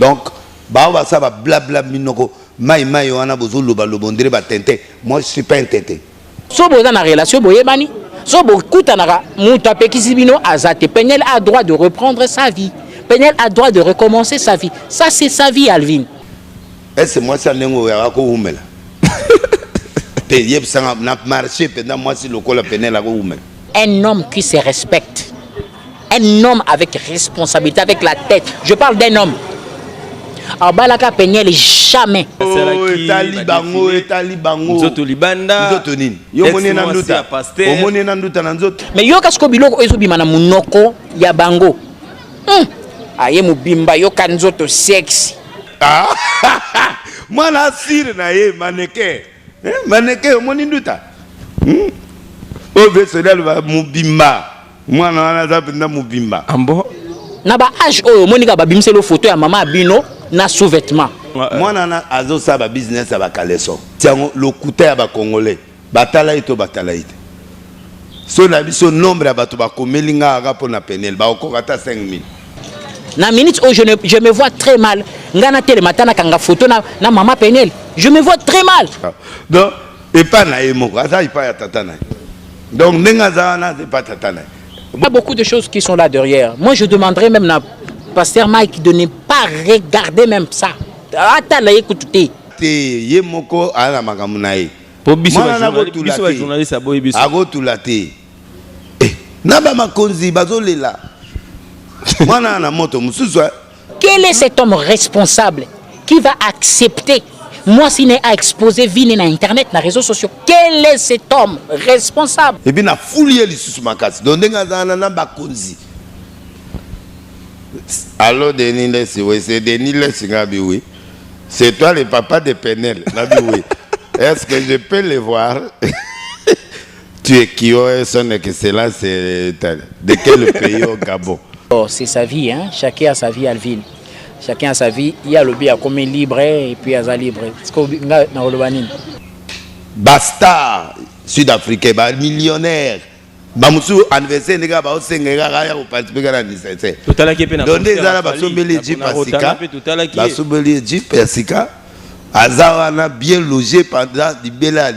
Donc, bah ça va blabla minoko, maï wana bozo loba lobondre ba tente. Moi je suis pas un tente. So boza na relation boye bani. So bokuta na muta pekisibino azate. Penel a droit de reprendre sa vie. Penel a droit de recommencer sa vie. Ça c'est sa vie, Alvin. Est-ce moi ça nengo ya ko umela? Yeb sanga na marché pendant moi si le col Penel a ko umela. Un homme qui se respecte. Un homme avec responsabilité, avec la tête. Je parle d'un homme. Alors, Balaka Penel, jamais. Talibango. Nzoto libanda. Nzoto nini. Yo moni na nduta. O moni na nduta na nzoto. Mais yo kasko biloko ezo bimana munoko ya bango. Aye mubimba yo kanzoto sexy. Ah. Mwana sire na ye maneke. Maneke o moni nduta. O vesela va mubimba. Mwana wana zapenda mubimba. Ambo. Na ba âge oyo monika ba bimselo photo ya mama Bino na sous-vêtement. Mwana na azo sa ba business ya ba kaleso. Tiango lokuta ya ba congolais. Batala ito batala ite. So na biso nombre ya bato ba komelinga aga pona Penel ba okokata 5000. Na minute où je me vois très mal. Ngana tele matana kanga photo na mama Penel. Je me vois très mal. Donc et pas na emoko, asa ipa ya tata na. Donc nenga za na c'est pas tata na. Il y a beaucoup de choses qui sont là derrière. Moi, je demanderais même à Pasteur Mike de ne pas regarder même ça. Attends, là, écoutez. Yemoko ala magamunae. Pour biso journaliste aboy biso. Ago tulate. Naba makonzi bazolela. Mwana na moto mususu. Quel est cet homme responsable qui va accepter moi si n'est à exposer vine na internet na réseaux sociaux? Quel est cet homme responsable? Et bien na foulier les sous makasi. Donc ndenga zana na bakonzi. Allô Denis Lessi, oui, c'est Denis Lessi ngabi oui. C'est toi le papa de Penel, ngabi oui. Est-ce que je peux le voir? Tu es qui est son excellence de quel pays au Gabon? Oh, c'est sa vie, hein. Chacun a sa vie, Alvin. Chacun a sa vie. Il y a le bien comme libre et puis il y a libre. Basta sud-africain, millionnaire. Bamusu anniversaire nega ba osengera ya ko participer kana 17. Totala ki pe na. Donc ezala ba sombeli jeep asika. Ba sombeli jeep asika. Azawa na bien logé pendant libela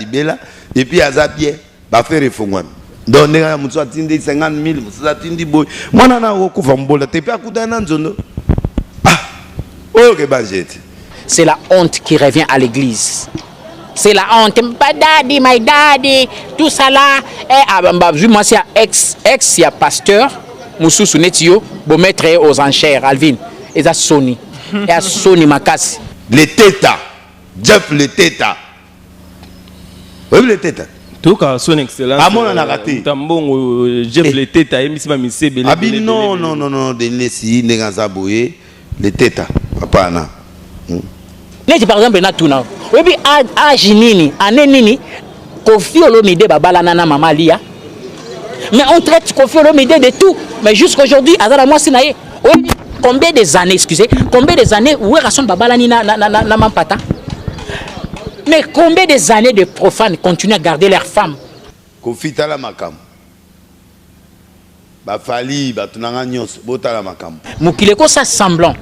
et puis aza bien ba faire refongwana. Donc nega musu atindi 50,000 musu atindi boy. Mwana na ko kufa mbola te pe akuta na nzondo. Ah. Oh que bajete. C'est la honte qui revient à l'église. C'est la honte. Daddy, my daddy, tout ça là. Et moi, c'est ex, il y a pasteur, Moussou Sounetio, pour mettre aux enchères, Alvin. Et ça, Sony. Et à Sony Makasi. Les tétas. Jeff, les tétas. Oui, les tétas. Tout cas, son excellence. Ah, mon raté. Tambon, Jeff, les tétas. Et Miss Mamissé, Abi, non, Denis, Nengazaboye, les tétas. Papa, non. Par exemple, Natuna. Oui, puis âge nini, année nini, Kofi Olomide babala nana mama lia. Mais on traite Kofi Olomide de tout. Mais jusqu'aujourd'hui, azala moi sinaye. Oui, combien des années, excusez, combien des années où est Rasson babala ni na mampata? Mais combien des années de profanes continuent à garder leurs femmes? Kofi tala makam. Ba fali ba tunanga nyos botala makam. Mukileko ça semblant.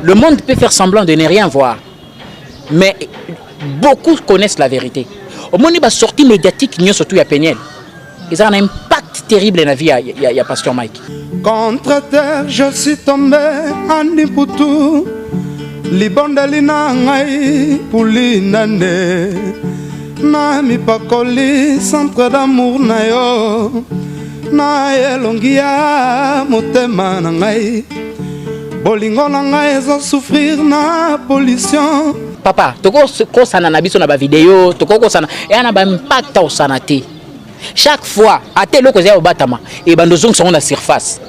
Le monde peut faire semblant de ne rien voir. Mais beaucoup connaissent la vérité. Au moment où il sortie médiatique, il y a surtout Penel. Ils ont un impact terrible dans la vie, il y a Pasteur Mike. Contre terre, je suis tombé en Niputu. Libondalina ngai pulinane. Na mi pakoli centre d'amour na yo. Na elongia motema na ngai. Bolingo na ngai ezo souffrir na pollution. Papa, toko kosana na biso na ba vidéo, toko kosana et ana ba impact au santé. Chaque fois, à tel loko za obatama et bandozong sont na surface.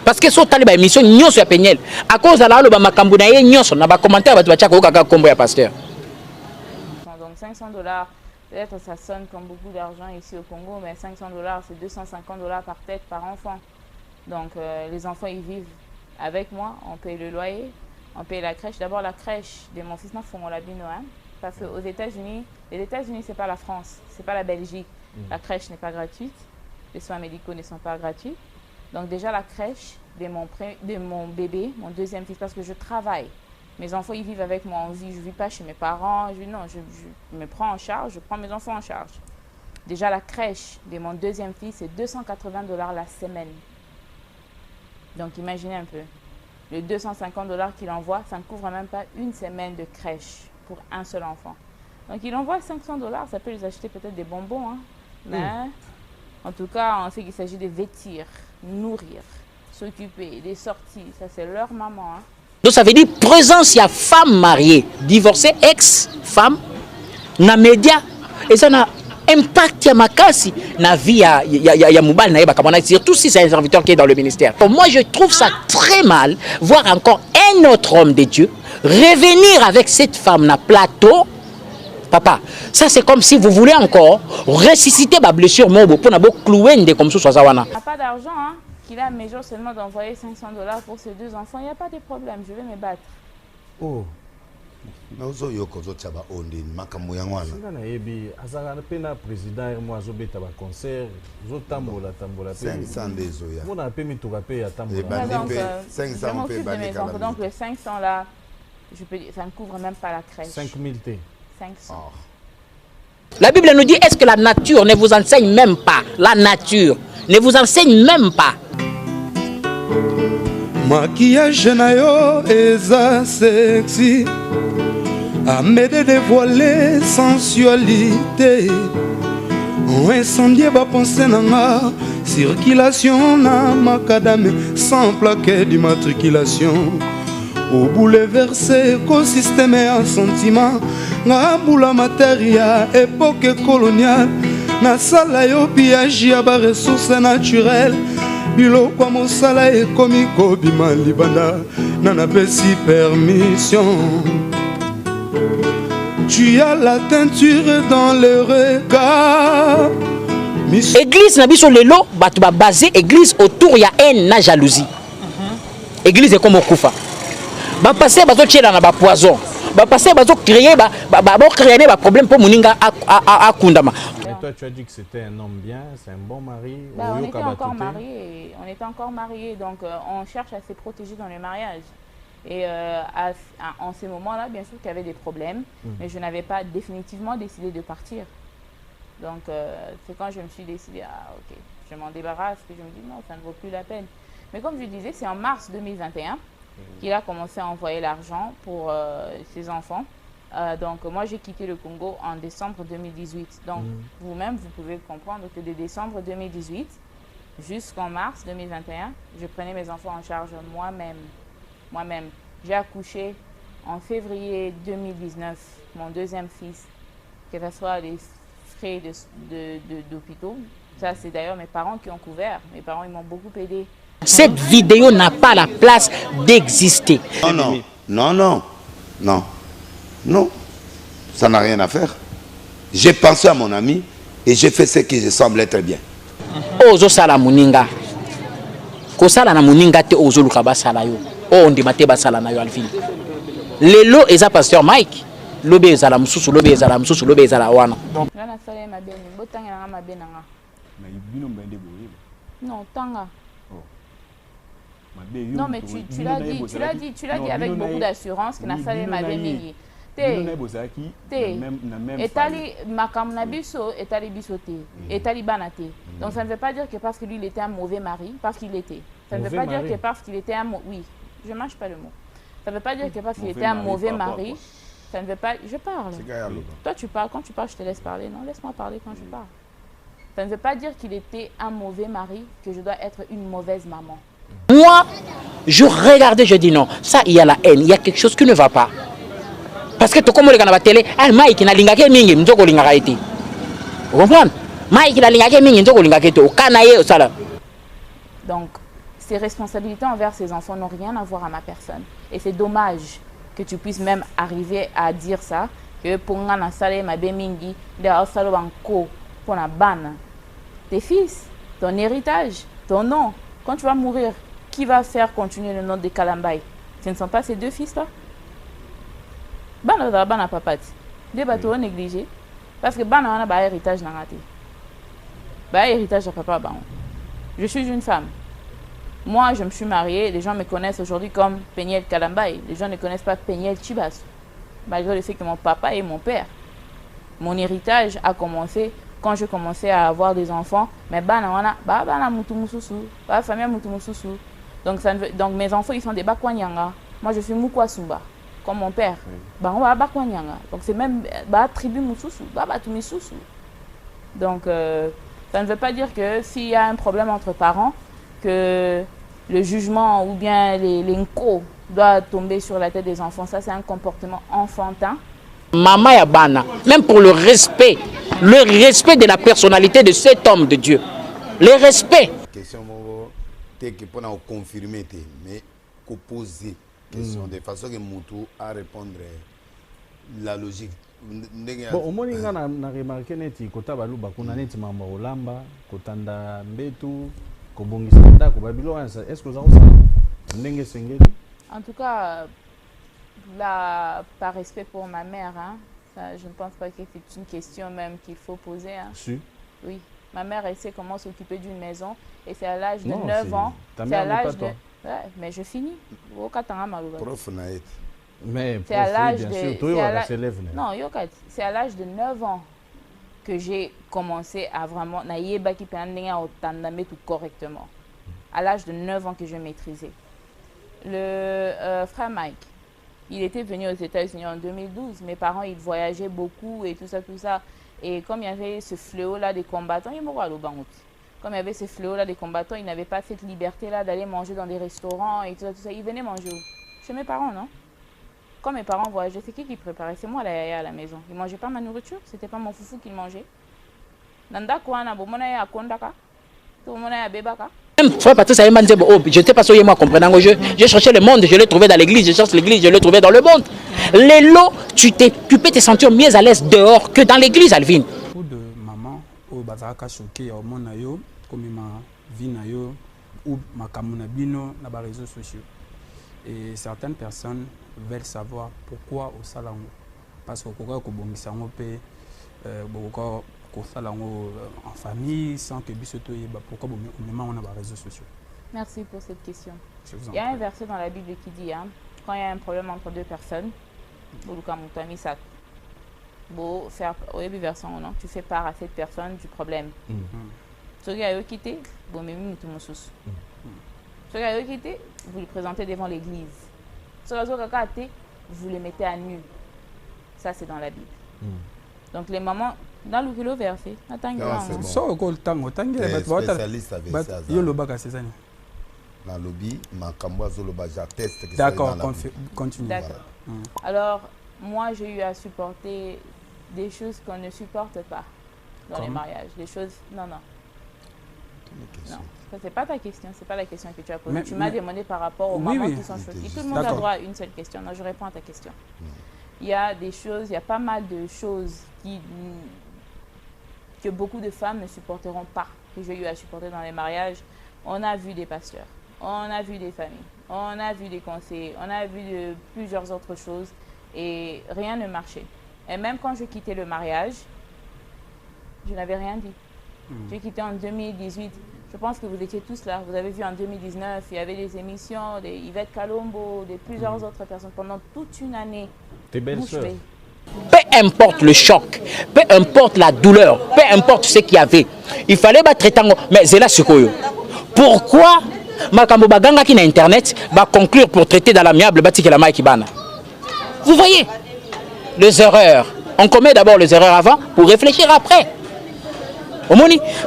Parce que so tali ba émission nyonso ya Penel, à cause la lo ba makambu na ye nyonso na ba commentaire ba tcha ko kaka kombo ya pasteur. Donc $500, peut-être ça sonne comme beaucoup d'argent ici au Congo, mais $500 c'est $250 par tête par enfant. Donc les enfants ils vivent avec moi, on paye le loyer. On paye la crèche. D'abord, la crèche de mon fils, on l'a dit, parce qu'aux États-Unis, les États-Unis, ce n'est pas la France, ce n'est pas la Belgique. La crèche n'est pas gratuite, les soins médicaux ne sont pas gratuits. Donc déjà, la crèche, de mon bébé, mon deuxième fils, parce que je travaille. Mes enfants, ils vivent avec moi. Je ne vis pas chez mes parents. Je me prends en charge, je prends mes enfants en charge. Déjà, la crèche de mon deuxième fils, c'est 280 $ la semaine. Donc, imaginez un peu. Les 250 $ qu'il envoie, ça ne couvre même pas une semaine de crèche pour un seul enfant. Donc, il envoie 500 $. Ça peut les acheter peut-être des bonbons. Hein. Mais en tout cas, on sait qu'il s'agit de vêtir, nourrir, s'occuper, des sorties. Ça, c'est leur maman. Hein. Donc ça veut dire présence, il y a femme mariée, divorcée, ex-femme, na média, et ça a impact à ma casse, na vie ya moubal na yeba, surtout si c'est un serviteur qui est dans le ministère. Donc moi je trouve ça très mal, voir encore un autre homme de Dieu revenir avec cette femme na plateau. Papa, ça c'est comme si vous voulez encore ressusciter ma blessure mobo pour na clouer comme ça zawana. Il n'a pas d'argent, hein. Il a mes jours seulement d'envoyer 500 $ pour ses 2 enfants, il n'y a pas de problème, je vais me battre. Oh. Donc les 500 là, je peux dire, ça ne couvre même pas la crèche. 5000 T. 500. La Bible nous dit, est-ce que la nature ne vous enseigne même pas? La nature ne vous enseigne même pas. Maquillage na yo eza sexy, à m'aider dévoiler sensualité. On incendie ba pensée nanga, circulation na macadame sans plaquet d'immatriculation. Au bouleversé écosystème et un sentiment, na boula materia époque coloniale, na sala yo piage ya ba ressources naturelles. Biloko mosala ekomi kobima libanda nana pesi permission. Tu as la teinture dans le regard. Église na biso lelo batu ba basé église autour ya haine na jalousie. Église est comme okufa. Ba passer bazo tchela na ba poison. Ba passer bazo créer ba créer ba problème pour moninga akundama. Toi, tu as dit que c'était un homme bien, c'est un bon mari. Bah, on était encore mariés. On était encore mariés, donc on cherche à se protéger dans le mariage. Et en ces moments-là, bien sûr qu'il y avait des problèmes, mais je n'avais pas définitivement décidé de partir. Donc c'est quand je me suis décidé, ok, je m'en débarrasse, que je me dis non, ça ne vaut plus la peine. Mais comme je disais, c'est en mars 2021 qu'il a commencé à envoyer l'argent pour ses enfants. Donc moi j'ai quitté le Congo en décembre 2018. Donc vous-même vous pouvez comprendre que de décembre 2018 jusqu'en mars 2021, je prenais mes enfants en charge moi-même. J'ai accouché en février 2019, mon deuxième fils, que ce soit les frais d'hôpitaux. Ça c'est d'ailleurs mes parents qui ont couvert. Mes parents ils m'ont beaucoup aidé. Cette vidéo n'a pas la place d'exister. Non, ça n'a rien à faire. J'ai pensé à mon ami et j'ai fait ce qui semble être bien. Ozo sala muninga. Ko sala na muninga te ozo lukaba sala yo. O ndimate ba sala na yo alfin. Lelo eza pasteur Mike. Lobe ezala mususu, lobe ezala mususu, lobe ezala wana. Ngana sala ma beni, botanga na ma benanga. Mais bino mbende boye. Non, tanga. Non mais tu l'as dit avec beaucoup d'assurance que na sala ma beni. Etali makam na biso, etali biso te, etali banate. Donc ça ne veut pas dire que parce que lui il était un mauvais mari, parce qu'il était. Ça ne veut pas dire que parce qu'il était un oui, je mâche pas le mot. Ça ne veut pas dire que parce qu'il était un mauvais mari, ça ne veut pas. Je parle. Toi tu parles, quand tu parles je te laisse parler. Non, laisse-moi parler quand je parle. Ça ne veut pas dire qu'il était un mauvais mari que je dois être une mauvaise maman. Moi, je regardais, je dis non, ça il y a la haine, il y a quelque chose qui ne va pas. Parce que tout comme les gars na télé, Mike na lingake mingi mzoko lingaka eti. Vous comprenez? Mike na lingake mingi mzoko lingaka eti. Okanaye osala. Donc ses responsabilités envers ses enfants n'ont rien à voir à ma personne. Et c'est dommage que tu puisses même arriver à dire ça, que pour nga na sala ma be mingi, de osalo banko pour na bana. Tes fils, ton héritage, ton nom. Quand tu vas mourir, qui va faire continuer le nom de Kalambay? Ce ne sont pas ces deux fils-là? Bana bana papati. Des bateaux négligés. Parce que bana wana ba héritage na raté. Ba héritage à papa ba. Je suis une femme. Moi, je me suis mariée, les gens me connaissent aujourd'hui comme Peniel Kalambay. Les gens ne connaissent pas Peniel Chibas. Malgré le fait que mon papa est mon père. Mon héritage a commencé quand je commençais à avoir des enfants. Mais donc mes enfants, ils sont des Bakwanyanga. Moi, je suis Mukwasumba, comme mon père. Donc c'est même tribu Mususu, Tumissusu. Donc ça ne veut pas dire que s'il y a un problème entre parents, que le jugement ou bien les nko doit tomber sur la tête des enfants. Ça, c'est un comportement enfantin. Maman Yabana, même pour le respect de la personnalité de cet homme de Dieu. Le respect. Question pour confirmer, mais poser question de façon que Moutou a répondre la logique. Bon, au moins, on a remarqué que kota baluba kuna neti mama olamba kotanda mbetu kobongisa ndako babilo est-ce que vous avez ndenge sengeli? En tout cas, là, par respect pour ma mère, hein, ça, je ne pense pas que c'est une question même qu'il faut poser. Hein. Si. Oui, ma mère, elle sait comment s'occuper d'une maison et c'est à l'âge de 9 ans. Ta mère n'est pas toi. Ouais, mais je finis. Prof Naït. Mais c'est à l'âge de... Non, c'est à l'âge de 9 ans que j'ai commencé à vraiment... tout correctement. À l'âge de 9 ans que je maîtrisais. Le frère Mike, il était venu aux États-Unis en 2012. Mes parents, ils voyageaient beaucoup et tout ça, tout ça. Et comme il y avait ce fléau-là des combattants, comme il y avait ce fléau-là des combattants, ils n'avaient pas cette liberté-là d'aller manger dans des restaurants et tout ça, tout ça. Ils venaient manger où? Chez mes parents, non? Quand mes parents voyageaient, c'est qui préparait? C'est moi la yaya à la maison. Ils ne mangeaient pas ma nourriture, c'était pas mon foufou qui le mangeait. Je n'étais pas sûr, moi comprenant. Je cherchais le monde, je l'ai trouvé dans l'église, je cherche l'église, je l'ai trouvé dans le monde. Les lots, tu peux te sentir mieux à l'aise dehors que dans l'église, Alvin. Beaucoup de mamans, au bazaka choqué, au monde nayo, comme ma vie nayo, ou ma kamunabino, na ba réseaux sociaux. Et certaines personnes veulent savoir pourquoi au salon, parce que pourquoi au bongisango pe, pourquoi en famille sans que bisoto pourquoi on a les réseaux sociaux. Merci pour cette question. Il y a un verset dans la Bible qui dit hein, quand il y a un problème entre deux personnes, tu fais part à cette personne du problème. Ce qui a quitté, vous le présentez devant l'église. Ce qui vous le mettez à nu. Ça c'est dans la Bible. Donc les mamans dans le kilo verset, d'accord, continue. Alors moi j'ai eu à supporter des choses qu'on ne supporte pas dans les mariages, des choses non. Ça c'est pas ta question, c'est pas la question que tu as posée. Tu m'as demandé par rapport aux mamans qui sont choquées. Tout le monde a droit à une seule question. Non, je réponds à ta question. Il y a des choses, il y a pas mal de choses que beaucoup de femmes ne supporteront pas, que j'ai eu à supporter dans les mariages. On a vu des pasteurs, on a vu des familles, on a vu des conseillers, on a vu de plusieurs autres choses et rien ne marchait. Et même quand je quittais le mariage, je n'avais rien dit. J'ai quitté en 2018. Je pense que vous étiez tous là. Vous avez vu en 2019, il y avait des émissions, des Yvette Kalombo, de plusieurs autres personnes pendant toute une année. Tes belles-sœurs. Peu importe le choc, peu importe la douleur, peu importe ce qu'il y avait, il fallait traiter. Mais c'est là ce que pourquoi Makambo Baganga qui n'a internet va conclure pour traiter dans l'amiable Batikela Maïkibana. Vous voyez les erreurs. On commet d'abord les erreurs avant pour réfléchir après.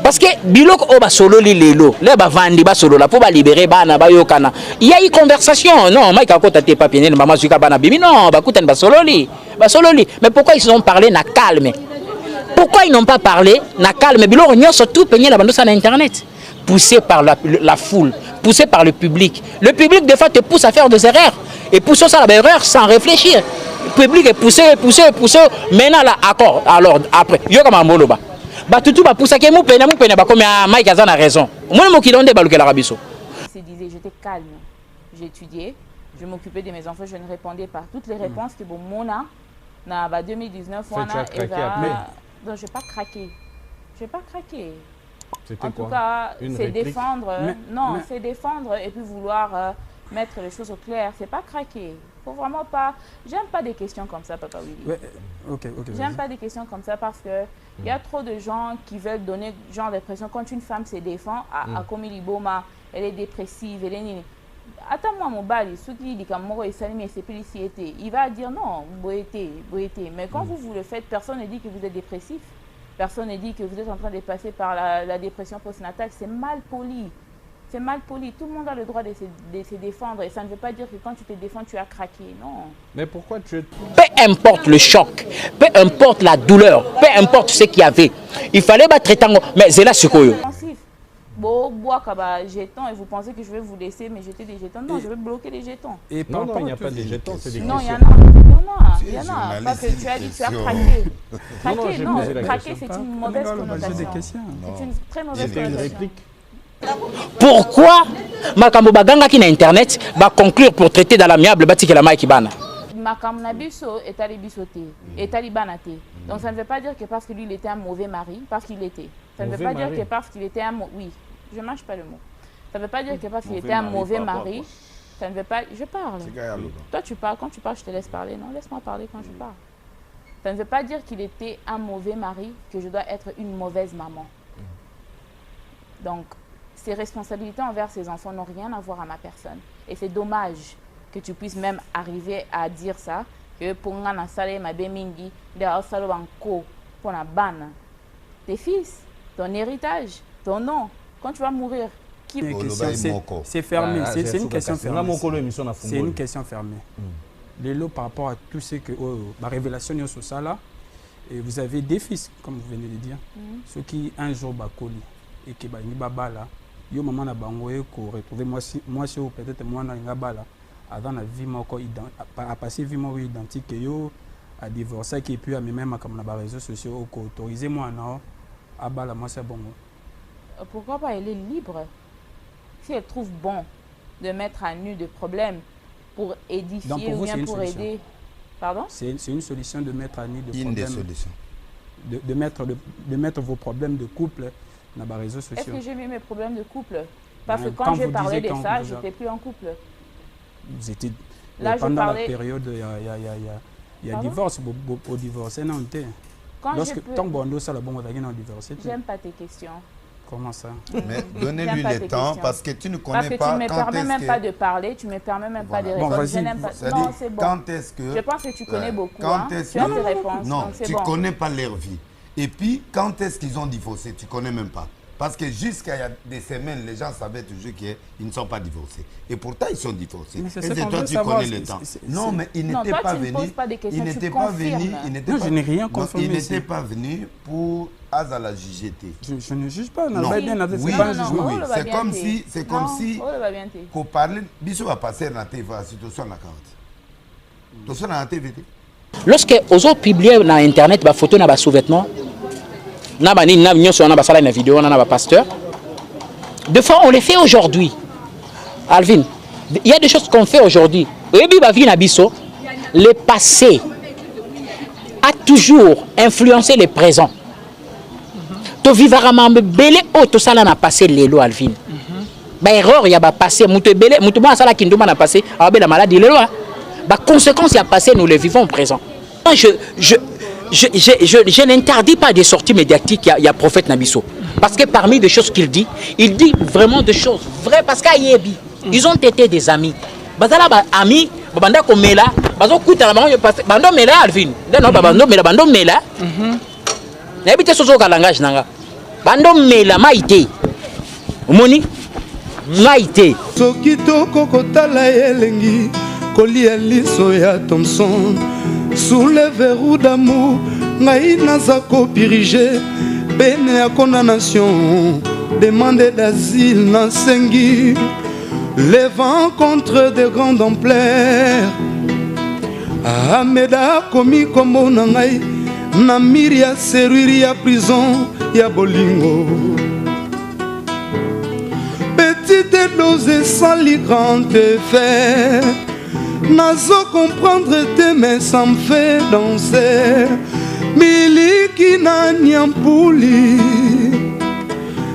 Parce que bilok oba solo lilo, les bavandi ba solo la pour libérer bana ba yokana. Il y a eu conversation. Non, Mike akota te papier ne maman suka bana bimi non, ba kuten ba solo li. Mais pourquoi ils ont parlé na calme? Pourquoi ils n'ont pas parlé na calme? Bilok nyo surtout peigner la bande sur internet. Poussé par la foule, poussé par le public. Le public des fois te pousse à faire des erreurs et pousse ça à l'erreur sans réfléchir. Le public est poussé. Maintenant là accord. Alors après, yo comme moloba. Batutu ba poussa ke mu pena ba comme Mike a raison. Moi mo ki donde baluke la rabiso. C'est disait j'étais calme. J'étudiais, je m'occupais de mes enfants, je ne répondais pas toutes les réponses que bon mona na ba 2019 on a craqué après. Donc j'ai pas craqué. En tout cas, c'est défendre. Non, c'est défendre et puis vouloir mettre les choses au clair. C'est pas craquer. Faut vraiment pas. J'aime pas des questions comme ça, Papa Willy. Ouais, J'aime pas des questions comme ça parce que il y a trop de gens qui veulent donner genre d'impression quand une femme se défend à comme il Boma, elle est dépressive, elle est nini. Attends-moi mon bali, ceux qui disent qu'Amoro et Salimi et Sépélicité, il va dire non, boété. Mais quand vous le fêtes, personne ne dit que vous êtes dépressif. Personne ne dit que vous êtes en train de passer par la dépression postnatale. C'est mal poli. C'est mal poli. Tout le monde a le droit de se défendre. Et ça ne veut pas dire que quand tu te défends, tu as craqué. Non. Mais pourquoi tu es... Peu importe le choc, peu importe la douleur, peu importe ce qu'il y avait, il fallait pas traiter. Mais c'est là ce que... Bon, bois jetons et vous pensez que je vais vous laisser mais jeter des jetons. Non, je vais bloquer les jetons. Et non, il n'y a pas de jetons, c'est des questions. Non, il y en a. Parce que tu as dit que tu as craqué. Craqué, non, craquer c'est une mauvaise connotation. C'est une très mauvaise connotation. Pourquoi Makambo Baganga qui na internet va conclure pour traiter dans l'amiable Batikela Maikibana? Makambo Nabiso est allé bisoter, est allé banater. Donc ça ne veut pas dire que parce que lui il était un mauvais mari, parce qu'il était. Ça ne veut pas dire que parce qu'il était un oui, je ne mâche pas le mot. Ça ne veut pas dire que parce qu'il était un mauvais mari, ça ne veut pas. Je parle. Toi tu parles, quand tu parles je te laisse parler. Non, laisse-moi parler quand je parle. Ça ne veut pas dire qu'il était un mauvais mari que je dois être une mauvaise maman. Donc ses responsabilités envers ses enfants n'ont rien à voir à ma personne. Et c'est dommage que tu puisses même arriver à dire ça, que pour nga na sale ma bemingi, de salo banko pour na bana. Tes fils, ton héritage, ton nom, quand tu vas mourir, qui c'est fermé, c'est une question fermée. C'est une question fermée. Les lots par rapport à tout ce que la révélation sur ça là, et vous avez des fils, comme vous venez de dire, ceux qui un jour bakoli et qui ni baba là, yo maman na bango ko retrouver moi si peut-être moi na ngabala avant la vie moko à passer vie moi identique yo à divorcer qui puis à même comme na réseaux sociaux ko autoriser moi non à bala moi c'est bon. Pourquoi pas elle est libre si elle trouve bon de mettre à nu des problèmes pour édifier ou bien pour aider. Pardon? C'est une solution de mettre à nu des problèmes. Une des solutions. De mettre vos problèmes de couple dans les réseaux sociaux. Est-ce que j'ai mis mes problèmes de couple? Parce que quand j'ai parlé de ça, je n'étais plus en couple. Vous étiez là, pendant la période, il y a divorce, pour divorcer, non? Tant que ça, le bon, divorcer. J'aime pas tes questions. Comment ça? Mais donnez-lui le temps parce que tu ne connais pas. Parce que tu ne me permets même pas de parler, tu ne me permets même pas de répondre. Je n'aime pas. Non, c'est bon. Quand est-ce que... Je pense que tu connais beaucoup. Quand est-ce tu as tes réponses. Non, tu ne connais pas leur vie. Et puis, quand est-ce qu'ils ont divorcé? Tu ne connais même pas. Parce que jusqu'à il y a des semaines, les gens savaient toujours qu'ils ne sont pas divorcés. Et pourtant, ils sont divorcés. Et toi, tu connais le temps. Non, mais il n'était pas venu. Il n'était pas venu. Je n'ai rien confirmé. Il n'était pas venu pour la juger. Je ne juge pas. Non, c'est comme si qu'on parlait. Bissou va passer dans la TV, situation la carte. Tout ça dans la TV. Lorsque aux autres publient dans internet des photos de sous-vêtements, une vidéo, un pasteur. Des fois, on les fait aujourd'hui. Alvin, il y a des choses qu'on fait aujourd'hui. Le passé a toujours influencé le présent. Tu vivras même belé au tout ça n'a passé l'élo Alvin. Erreur il y a passé, mutu belé, mutu bon ça la kinduma n'a passé, la maladie l'élo. Bah conséquence il y a passé, nous les vivons au présent. Je n'interdis pas des sorties médiatiques, il y a prophète Nabiso. Parce que parmi les choses qu'il dit, il dit vraiment des choses vraies. Parce qu'Ayebi, ils ont été des amis. Bazala amis, banda komela, bazo kuta la bango passé, bando mela Alvin. Non bando mela. N'habite sozo ka langage nanga. Bando mela maïté. Omoni maïté. Sokito kokotala elengi, kolia liso ya Thompson. Sous les verrous d'amour, ngai naza kopirige bene ya condamnation, demande d'asile nasengi, les vents contre de grandes ampleurs. Ameda komi kombo na ngai na miri ya serrure ya prison ya bolingo. Petite dose sans li grand effet. Nazo comprendre tes mains, ça me fait danser. Miliki na nyampuli,